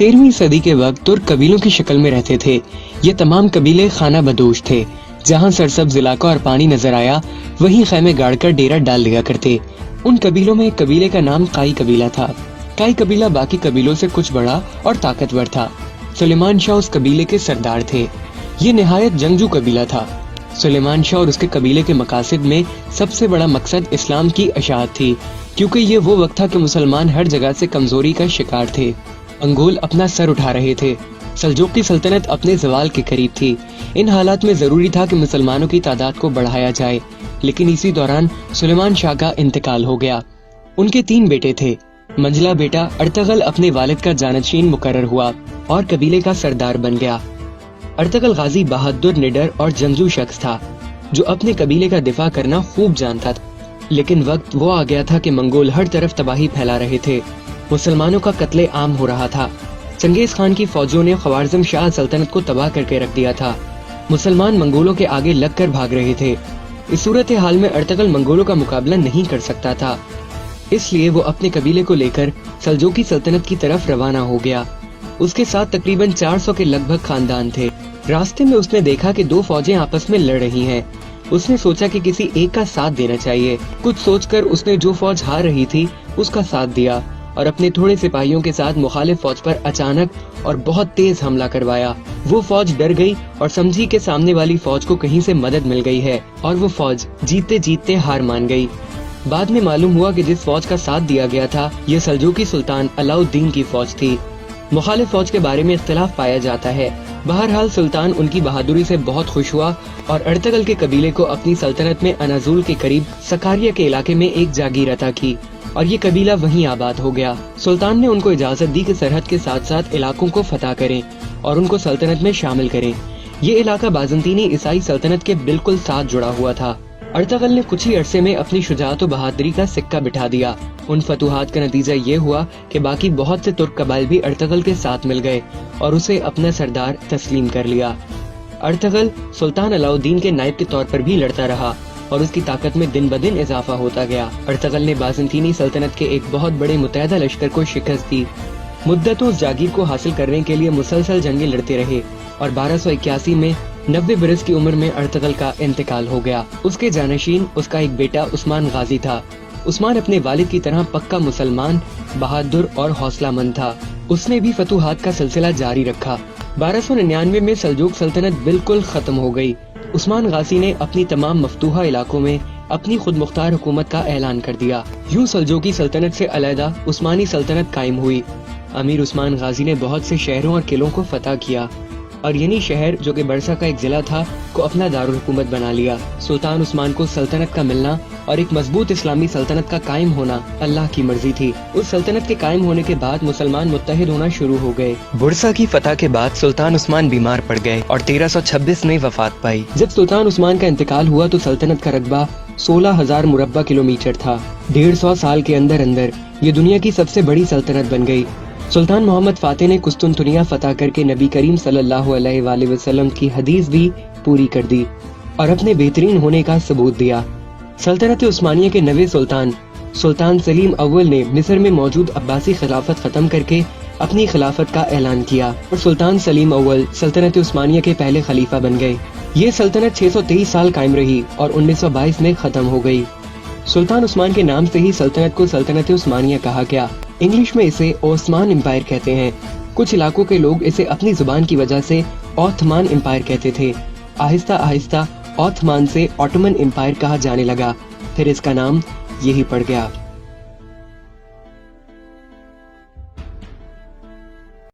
13वीं सदी के वक्त तुर्क कबीलों की शक्ल में रहते थे। ये तमाम कबीले खाना बदोश थे। जहाँ सरसब्ज इलाका और पानी नजर आया वहीं खैमे गाड़कर डेरा डाल लिया करते। उन कबीलों में एक कबीले का नाम काई कबीला था। काई कबीला बाकी कबीलों से कुछ बड़ा और ताकतवर था। सुलेमान शाह उस कबीले के सरदार थे। ये निहायत जंगजू कबीला था। सुलेमान शाह और उसके कबीले के मकासद में सबसे बड़ा मकसद इस्लाम की अशाअत थी, क्योंकि ये वो वक्त था कि मुसलमान हर जगह से कमजोरी का शिकार थे। अंगोल अपना सर उठा रहे थे। सल्जूकी सल्तनत अपने ज़वाल के करीब थी। इन हालात में जरूरी था कि मुसलमानों की तादाद को बढ़ाया जाए, लेकिन इसी दौरान सुलेमान शाह का इंतकाल हो गया। उनके 3 बेटे थे। मंझला बेटा अर्तगल अपने वालिद का जानशीन मुकर्रर हुआ और कबीले का सरदार बन गया। अर्तगल गाजी बहादुर, निडर और जंगजू शख्स था, जो अपने कबीले का दिफा करना खूब जानता था। लेकिन वक्त वो आ गया था कि मंगोल हर तरफ तबाही फैला रहे थे। मुसलमानों का कत्ले आम हो रहा था। चंगेज खान की फौजों ने ख्वारिज़म शाह सल्तनत को तबाह करके रख दिया था। मुसलमान मंगोलों के आगे लगकर भाग रहे थे। इस सूरत हाल में अर्तगल मंगोलों का मुकाबला नहीं कर सकता था, इसलिए वो अपने कबीले को लेकर सल्जूकी सल्तनत की तरफ रवाना हो गया। उसके साथ तकरीबन 400 के लगभग खानदान थे। रास्ते में उसने देखा कि 2 फौजें आपस में लड़ रही हैं। उसने सोचा कि किसी एक का साथ देना चाहिए। कुछ सोचकर उसने जो फौज हार रही थी उसका साथ दिया और अपने थोड़े सिपाहियों के साथ मुखालिफ फौज पर अचानक और बहुत तेज हमला करवाया। वो फौज डर गई और समझी कि सामने वाली फौज को कहीं से मदद मिल गई है, और वो फौज जीतते जीतते हार मान गई। बाद में मालूम हुआ कि जिस फौज का साथ दिया गया था ये सल्जूकी सुल्तान अलाउद्दीन की फौज थी। मुखालिफ फौज के बारे में इख्तिलाफ पाया जाता है। बहरहाल सुल्तान उनकी बहादुरी से बहुत खुश हुआ और अर्तगल के कबीले को अपनी सल्तनत में अनाजुल के करीब सकारिया के इलाके में एक जागीर अता की और ये कबीला वहीं आबाद हो गया। सुल्तान ने उनको इजाजत दी कि सरहद के साथ साथ इलाकों को फतह करें और उनको सल्तनत में शामिल करें। ये इलाका बाज़ंतीनी ईसाई सल्तनत के बिल्कुल साथ जुड़ा हुआ था। अर्तगल ने कुछ ही अरसे में अपनी शुजाअत और बहादुरी का सिक्का बिठा दिया। उन फतूहात का नतीजा ये हुआ कि बाकी बहुत से तुर्क कबाइल भी अर्तगल के साथ मिल गए और उसे अपना सरदार तस्लीम कर लिया। अर्तगल सुल्तान अलाउद्दीन के नायब के तौर पर भी लड़ता रहा और उसकी ताकत में दिन ब दिन इजाफा होता गया। अर्तगल ने बाज़ंतीनी सल्तनत के एक बहुत बड़े मुतहदा लश्कर को शिकस्त दी। मुद्दतों उस जागीर को हासिल करने के लिए मुसलसल जंगें लड़ते रहे और 1281 में 90 बरस की उम्र में अर्तगल का इंतकाल हो गया। उसके जानशीन उसका एक बेटा उस्मान गाजी था। उस्मान अपने वालिद की तरह पक्का मुसलमान, बहादुर और हौसलामंद था। उसने भी फतूहात का सिलसिला जारी रखा। 1299 में सल्जूक सल्तनत बिल्कुल खत्म हो गई। उस्मान गाजी ने अपनी तमाम मफ्तूहा इलाकों में अपनी खुद मुख्तार हुकूमत का ऐलान कर दिया। यूं सल्जूकी सल्तनत से अलहदा उस्मानी सल्तनत कायम हुई। अमीर उस्मान गाजी ने बहुत से शहरों और किलों को फतह किया और यही शहर, जो कि बरसा का एक जिला था, को अपना दारुल हुकूमत बना लिया। सुल्तान उस्मान को सल्तनत का मिलना और एक मजबूत इस्लामी सल्तनत का कायम होना अल्लाह की मर्जी थी। उस सल्तनत के कायम होने के बाद मुसलमान मुत्तहिद होना शुरू हो गए। बुरसा की फतह के बाद सुल्तान उस्मान बीमार पड़ गए और 1326 में वफात पाई। जब सुल्तान उस्मान का इंतकाल हुआ तो सल्तनत का रकबा 16,000 मुरब्बा किलोमीटर था। 150 साल के अंदर अंदर ये दुनिया की सबसे बड़ी सल्तनत बन गई। सुल्तान मोहम्मद फातेह ने कुस्तुनतुनिया फतह करके नबी करीम सल्लल्लाहु अलैहि वसल्लम की हदीस भी पूरी कर दी और अपने बेहतरीन होने का सबूत दिया। सल्तनत उस्मानिया के नवे सुल्तान सुल्तान सलीम अव्वल ने मिस्र में मौजूद अब्बासी खिलाफत खत्म करके अपनी खिलाफत का ऐलान किया और सुल्तान सलीम अव्वल सल्तनत उस्मानिया के पहले खलीफा बन गए। ये सल्तनत 623 साल कायम रही और 1922 में खत्म हो गई। सुल्तान उस्मान के नाम से ही सल्तनत को सल्तनत उस्मानिया कहा गया। इंग्लिश में इसे ओस्मान एम्पायर कहते हैं। कुछ इलाकों के लोग इसे अपनी जुबान की वजह से ऑथमान एम्पायर कहते थे। आहिस्ता आहिस्ता ऑथमान से ऑटोमन एम्पायर कहा जाने लगा, फिर इसका नाम यही पड़ गया।